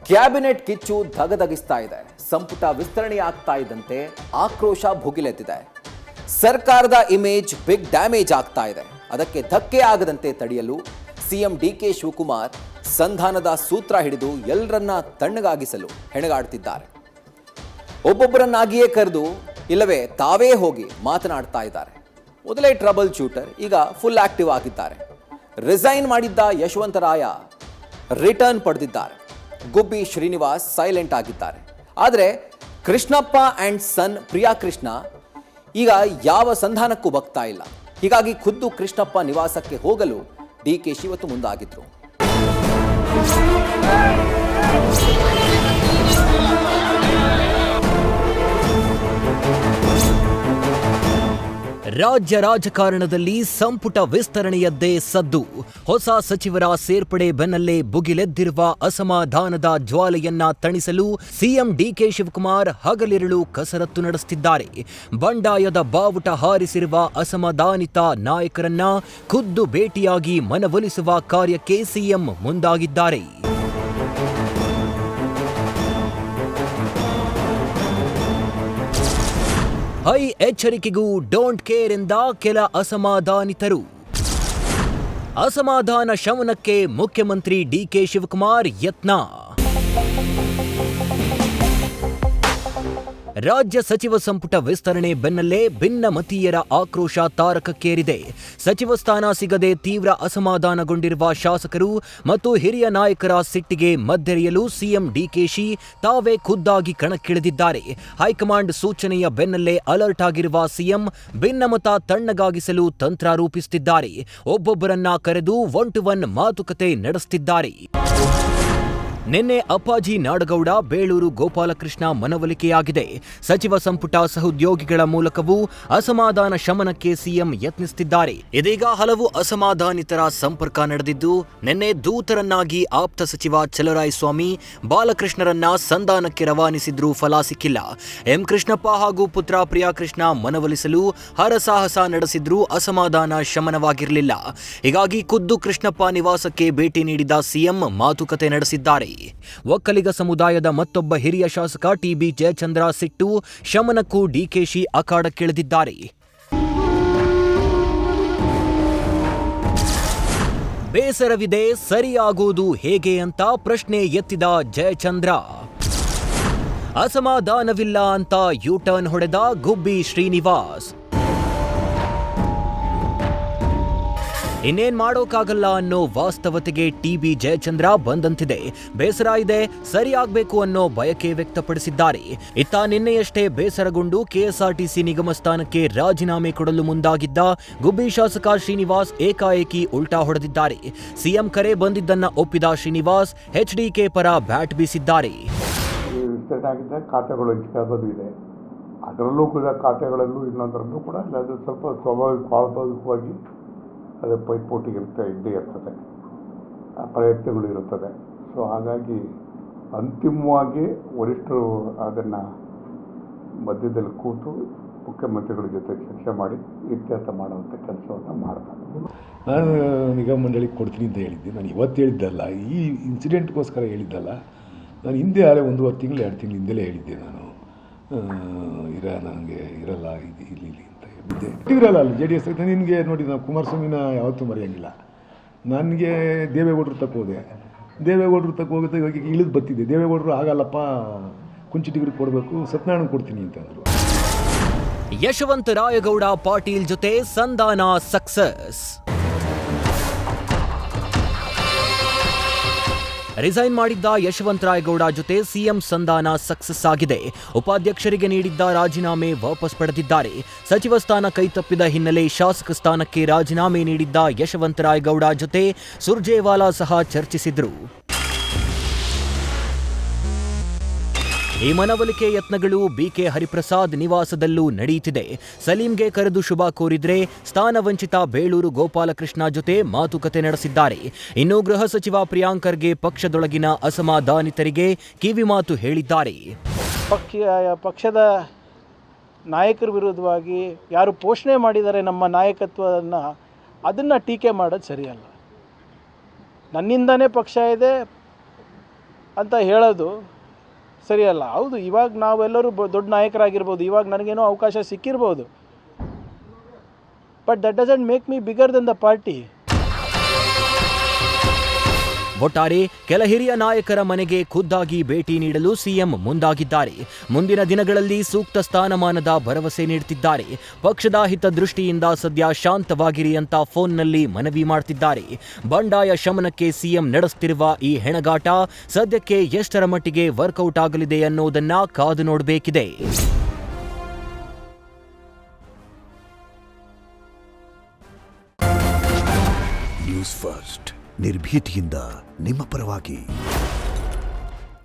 Cabinet ಕಿಚ್ಚು ಧಗಧಗಿಸ್ತಾ ಇದೆ. ಸಂಪುಟ ವಿಸ್ತರಣೆ ಆಗ್ತಾ ಇದ್ದಂತೆ ಆಕ್ರೋಶ ಭುಗಿಲೆದ್ದಿದೆ. ಸರ್ಕಾರದ ಇಮೇಜ್ ಬಿಗ್ ಡ್ಯಾಮೇಜ್ ಆಗ್ತಾ ಇದೆ. ಅದಕ್ಕೆ ಧಕ್ಕೆ ಆಗದಂತೆ ತಡೆಯಲು ಸಿಎಂ ಡಿಕೆ ಶಿವಕುಮಾರ್ ಸಂಧಾನದ ಸೂತ್ರ ಹಿಡಿದು ಎಲ್ಲರನ್ನ ತಣ್ಣಗಾಗಿಸಲು ಹೆಣಗಾಡ್ತಿದ್ದಾರೆ. ಒಬ್ಬೊಬ್ಬರನ್ನಾಗಿಯೇ ಕರೆದು ಇಲ್ಲವೇ ತಾವೇ ಹೋಗಿ ಮಾತನಾಡ್ತಾ ಇದ್ದಾರೆ. ಮೊದಲೇ ಟ್ರಬಲ್ ಶೂಟರ್, ಈಗ ಫುಲ್ ಆಕ್ಟಿವ್ ಆಗಿದ್ದಾರೆ. ರಿಸೈನ್ ಮಾಡಿದ್ದ ಯಶವಂತರಾಯ ರಿಟರ್ನ್ ಪಡೆದಿದ್ದಾರೆ. ಗುಬ್ಬಿ ಶ್ರೀನಿವಾಸ್ ಸೈಲೆಂಟ್ ಆಗಿದ್ದಾರೆ. ಆದರೆ ಕೃಷ್ಣಪ್ಪ ಆ್ಯಂಡ್ ಸನ್ ಪ್ರಿಯಾ ಕೃಷ್ಣ ಈಗ ಯಾವ ಸಂಧಾನಕ್ಕೂ ಬಗ್ತಾ ಇಲ್ಲ. ಹೀಗಾಗಿ ಖುದ್ದು ಕೃಷ್ಣಪ್ಪ ನಿವಾಸಕ್ಕೆ ಹೋಗಲು ಡಿಕೆಶಿ ಇವತ್ತು ಮುಂದಾಗಿದ್ರು. ರಾಜ್ಯ ರಾಜಕಾರಣದಲ್ಲಿ ಸಂಪುಟ ವಿಸ್ತರಣೆಯದ್ದೇ ಸದ್ದು. ಹೊಸ ಸಚಿವರ ಸೇರ್ಪಡೆ ಬೆನ್ನಲ್ಲೇ ಭುಗಿಲೆದ್ದಿರುವ ಅಸಮಾಧಾನದ ಜ್ವಾಲೆಯನ್ನ ತಣಿಸಲು ಸಿಎಂ ಡಿಕೆ ಶಿವಕುಮಾರ್ ಹಗಲಿರುಳು ಕಸರತ್ತು ನಡೆಸುತ್ತಿದ್ದಾರೆ. ಬಂಡಾಯದ ಬಾವುಟ ಹಾರಿಸಿರುವ ಅಸಮಾಧಾನಿತ ನಾಯಕರನ್ನ ಖುದ್ದು ಭೇಟಿಯಾಗಿ ಮನವೊಲಿಸುವ ಕಾರ್ಯಕ್ಕೆ ಸಿಎಂ ಮುಂದಾಗಿದ್ದಾರೆ. ಹೈ ಎಚ್ಚರಿಕೆಗೂ ಡೋಂಟ್ ಕೇರ್ ಎಂದ ಕೆಲ ಅಸಮಾಧಾನಿತರು. ಅಸಮಾಧಾನ ಶಮನಕ್ಕೆ ಮುಖ್ಯಮಂತ್ರಿ ಡಿಕೆ ಶಿವಕುಮಾರ್ ಯತ್ನ. ರಾಜ್ಯ ಸಚಿವ ಸಂಪುಟ ವಿಸ್ತರಣೆ ಬೆನ್ನಲ್ಲೇ ಭಿನ್ನಮತೀಯರ ಆಕ್ರೋಶ ತಾರಕಕ್ಕೇರಿದೆ. ಸಚಿವ ಸ್ಥಾನ ಸಿಗದೆ ತೀವ್ರ ಅಸಮಾಧಾನಗೊಂಡಿರುವ ಶಾಸಕರು ಮತ್ತು ಹಿರಿಯ ನಾಯಕರ ಸಿಟ್ಟಿಗೆ ಮದ್ದೆರೆಯಲು ಸಿಎಂ ಡಿಕೆಶಿ ತಾವೇ ಖುದ್ದಾಗಿ ಕಣಕ್ಕಿಳಿದಿದ್ದಾರೆ. ಹೈಕಮಾಂಡ್ ಸೂಚನೆಯ ಬೆನ್ನಲ್ಲೇ ಅಲರ್ಟ್ ಆಗಿರುವ ಸಿಎಂ ಭಿನ್ನಮತ ತಣ್ಣಗಾಗಿಸಲು ತಂತ್ರ ರೂಪಿಸುತ್ತಿದ್ದಾರೆ. ಒಬ್ಬೊಬ್ಬರನ್ನ ಕರೆದು 1-to-1 ಮಾತುಕತೆ ನಡೆಸುತ್ತಿದ್ದಾರೆ. ನಿನ್ನೆ ಅಪ್ಪಾಜಿ ನಾಡಗೌಡ, ಬೇಳೂರು ಗೋಪಾಲಕೃಷ್ಣ ಮನವೊಲಿಕೆಯಾಗಿದೆ. ಸಚಿವ ಸಂಪುಟ ಸಹೋದ್ಯೋಗಿಗಳ ಮೂಲಕವೂ ಅಸಮಾಧಾನ ಶಮನಕ್ಕೆ ಸಿಎಂ ಯತ್ನಿಸುತ್ತಿದ್ದಾರೆ. ಇದೀಗ ಹಲವು ಅಸಮಾಧಾನಿತರ ಸಂಪರ್ಕ ನಡೆದಿದ್ದು, ನಿನ್ನೆ ದೂತರನ್ನಾಗಿ ಆಪ್ತ ಸಚಿವ ಚಲರಾಯಸ್ವಾಮಿ ಬಾಲಕೃಷ್ಣರನ್ನ ಸಂಧಾನಕ್ಕೆ ರವಾನಿಸಿದ್ರೂ ಫಲ ಸಿಕ್ಕಿಲ್ಲ. ಎಂ ಕೃಷ್ಣಪ್ಪ ಹಾಗೂ ಪುತ್ರ ಪ್ರಿಯಾಕೃಷ್ಣ ಮನವೊಲಿಸಲು ಹರಸಾಹಸ ನಡೆಸಿದ್ರೂ ಅಸಮಾಧಾನ ಶಮನವಾಗಿರಲಿಲ್ಲ. ಹೀಗಾಗಿ ಖುದ್ದು ಕೃಷ್ಣಪ್ಪ ನಿವಾಸಕ್ಕೆ ಭೇಟಿ ನೀಡಿದ ಸಿಎಂ ಮಾತುಕತೆ ನಡೆಸಿದ್ದಾರೆ. ಒಕ್ಕಲಿಗ ಸಮುದಾಯದ ಮತ್ತೊಬ್ಬ ಹಿರಿಯ ಶಾಸಕ ಟಿಬಿ ಜಯಚಂದ್ರ ಸಿಟ್ಟು ಶಮನಕ್ಕೂ ಡಿಕೆಶಿ ಅಖಾಡಕ್ಕಿಳಿದಿದ್ದಾರೆ. ಬೇಸರವಿದೆ, ಸರಿಯಾಗುವುದು ಹೇಗೆ ಅಂತ ಪ್ರಶ್ನೆ ಎತ್ತಿದ ಜಯಚಂದ್ರ. ಅಸಮಾಧಾನವಿಲ್ಲ ಅಂತ ಯೂಟರ್ನ್ ಹೊಡೆದ ಗುಬ್ಬಿ ಶ್ರೀನಿವಾಸ್. ಇನ್ನೇನ್ ಮಾಡೋಕ್ಕಾಗಲ್ಲ ಅನ್ನೋ ವಾಸ್ತವತೆಗೆ ಟಿಬಿ ಜಯಚಂದ್ರ ಬಂದಂತಿದೆ. ಬೇಸರ ಇದೆ, ಸರಿಯಾಗಬೇಕು ಅನ್ನೋ ಬಯಕೆ ವ್ಯಕ್ತಪಡಿಸಿದ್ದಾರೆ. ಇತ್ತ ನಿನ್ನೆಯಷ್ಟೇ ಬೇಸರಗೊಂಡು ಕೆಎಸ್ಆರ್ಟಿಸಿ ನಿಗಮ ಸ್ಥಾನಕ್ಕೆ ರಾಜೀನಾಮೆ ಕೊಡಲು ಮುಂದಾಗಿದ್ದ ಗುಬ್ಬಿ ಶಾಸಕ ಶ್ರೀನಿವಾಸ್ ಏಕಾಏಕಿ ಉಲ್ಟಾ ಹೊಡೆದಿದ್ದಾರೆ. ಸಿಎಂ ಕರೆ ಬಂದಿದ್ದನ್ನ ಒಪ್ಪಿದ ಶ್ರೀನಿವಾಸ್ ಎಚ್ಡಿಕೆ ಪರ ಬ್ಯಾಟ್ ಬೀಸಿದ್ದಾರೆ. ಖಾತೆಗಳು ಹಂಚಿಕೆ ಇದೆ, ಅದರಲ್ಲೂ ಕೂಡ ಖಾತೆಗಳಲ್ಲೂ ಇನ್ನೊಂದರಲ್ಲೂ ಕೂಡ ಅದು ಸ್ವಲ್ಪ ಸ್ವಾಭಾವಿಕವಾಗಿ ಅದು ಪೈಪೋಟಿಗಿರುತ್ತೆ, ಇದ್ದೇ ಇರ್ತದೆ, ಪ್ರಯತ್ನಗಳು ಇರುತ್ತದೆ. ಸೊ ಹಾಗಾಗಿ ಅಂತಿಮವಾಗಿ ವರಿಷ್ಠರು ಅದನ್ನು ಮಧ್ಯದಲ್ಲಿ ಕೂತು ಮುಖ್ಯಮಂತ್ರಿಗಳ ಜೊತೆ ಚರ್ಚೆ ಮಾಡಿ ಇತ್ಯರ್ಥ ಮಾಡುವಂಥ ಕೆಲಸವನ್ನು ಮಾಡ್ತಾರೆ. ನಾನು ನಿಗಮ ಮಂಡಳಿಗೆ ಕೊಡ್ತೀನಿ ಅಂತ ಹೇಳಿದ್ದೆ. ನಾನು ಇವತ್ತು ಹೇಳಿದ್ದಲ್ಲ, ಈ ಇನ್ಸಿಡೆಂಟ್ಗೋಸ್ಕರ ಹೇಳಿದ್ದಲ್ಲ. ನಾನು ಹಿಂದೆ ಆಲೆ 1-2 ತಿಂಗಳು 2 ತಿಂಗಳು ಹಿಂದೆಲೇ ಹೇಳಿದ್ದೆ. ನಾನು ನನಗೆ ಇರಲ್ಲ ಇಲ್ಲಿ ಅಂತ ಹೇಳಿದ್ದೆ. ಇರಲ್ಲ ಅಲ್ಲಿ JDS ನಿನಗೆ ನೋಡಿ, ನಾವು ಕುಮಾರಸ್ವಾಮಿನ ಯಾವತ್ತೂ ಮರೆಯೋಂಗಿಲ್ಲ. ನನಗೆ ದೇವೇಗೌಡರು ತಕ್ಕ ಹೋದೆ, ದೇವೇಗೌಡರು ತಕ್ಕ ಹೋಗುತ್ತೆ. ಇವಾಗ ಇಳಿದು ಬರ್ತಿದ್ದೆ, ದೇವೇಗೌಡರು ಆಗಲ್ಲಪ್ಪ ಕುಂಚಿಟಿಗರಿಗೆ ಕೊಡಬೇಕು, ಸತ್ಯನಾರಾಯಣ ಕೊಡ್ತೀನಿ ಅಂತಂದರು. ಯಶವಂತರಾಯಗೌಡ ಪಾಟೀಲ್ ಜೊತೆ ಸಂಧಾನ ಸಕ್ಸಸ್. ರಿಸೈನ್ ಮಾಡಿದ್ದ ಯಶವಂತರಾಯಗೌಡ ಜೊತೆ ಸಿಎಂ ಸಂಧಾನ ಸಕ್ಸಸ್ ಆಗಿದೆ. ಉಪಾಧ್ಯಕ್ಷರಿಗೆ ನೀಡಿದ್ದ ರಾಜೀನಾಮೆ ವಾಪಸ್ ಪಡೆದಿದ್ದಾರೆ. ಸಚಿವ ಸ್ಥಾನ ಕೈತಪ್ಪಿದ ಹಿನ್ನೆಲೆ ಶಾಸಕ ಸ್ಥಾನಕ್ಕೆ ರಾಜೀನಾಮೆ ನೀಡಿದ್ದ ಯಶವಂತರಾಯಗೌಡ ಜೊತೆ ಸುರ್ಜೇವಾಲಾ ಸಹ ಚರ್ಚಿಸಿದ್ರು. ಈ ಮನವೊಲಿಕೆ ಯತ್ನಗಳು ಬಿಕೆ ಹರಿಪ್ರಸಾದ್ ನಿವಾಸದಲ್ಲೂ ನಡೆಯುತ್ತಿದೆ. ಸಲೀಂಗೆ ಕರೆದು ಶುಭ ಕೋರಿದ್ರೆ ಸ್ಥಾನ ವಂಚಿತ ಬೇಳೂರು ಗೋಪಾಲಕೃಷ್ಣ ಜೊತೆ ಮಾತುಕತೆ ನಡೆಸಿದ್ದಾರೆ. ಇನ್ನು ಗೃಹ ಸಚಿವ ಪ್ರಿಯಾಂಕರ್ಗೆ ಪಕ್ಷದೊಳಗಿನ ಅಸಮಾಧಾನಿತರಿಗೆ ಕಿವಿಮಾತು ಹೇಳಿದ್ದಾರೆ. ಪಕ್ಷದ ನಾಯಕರ ವಿರುದ್ಧವಾಗಿ ಯಾರು ಪೋಷಣೆ ಮಾಡಿದ್ದಾರೆ ನಮ್ಮ ನಾಯಕತ್ವವನ್ನು, ಅದನ್ನು ಟೀಕೆ ಮಾಡೋದು ಸರಿಯಲ್ಲ. ನನ್ನಿಂದನೇ ಪಕ್ಷ ಇದೆ, ಅಂತ ಹೇಳೋದು ಸರಿಯಲ್ಲ. ಹೌದು, ಇವಾಗ ನಾವೆಲ್ಲರೂ ದೊಡ್ಡ ನಾಯಕರಾಗಿರ್ಬೋದು, ಇವಾಗ ನನಗೇನೋ ಅವಕಾಶ ಸಿಕ್ಕಿರ್ಬೋದು, but that doesn't make me bigger than the party. ಒಟ್ಟಾರೆ ಕೆಲ ಹಿರಿಯ ನಾಯಕರ ಮನೆಗೆ ಖುದ್ದಾಗಿ ಭೇಟಿ ನೀಡಲು ಸಿಎಂ ಮುಂದಾಗಿದ್ದಾರೆ. ಮುಂದಿನ ದಿನಗಳಲ್ಲಿ ಸೂಕ್ತ ಸ್ಥಾನಮಾನದ ಭರವಸೆ ನೀಡುತ್ತಿದ್ದಾರೆ. ಪಕ್ಷದ ಹಿತದೃಷ್ಟಿಯಿಂದ ಸದ್ಯ ಶಾಂತವಾಗಿರಿ ಅಂತ ಫೋನ್ನಲ್ಲಿ ಮನವಿ ಮಾಡ್ತಿದ್ದಾರೆ. ಬಂಡಾಯ ಶಮನಕ್ಕೆ ಸಿಎಂ ನಡೆಸುತ್ತಿರುವ ಈ ಹೆಣಗಾಟ ಸದ್ಯಕ್ಕೆ ಎಷ್ಟರ ಮಟ್ಟಿಗೆ ವರ್ಕೌಟ್ ಆಗಲಿದೆ ಅನ್ನೋದನ್ನ ಕಾದು ನೋಡಬೇಕಿದೆ. ನ್ಯೂಸ್ ಫಸ್ಟ್ ನಿರ್ಭೀತಿಯಿಂದ ನಿಮ್ಮ ಪರವಾಗಿ.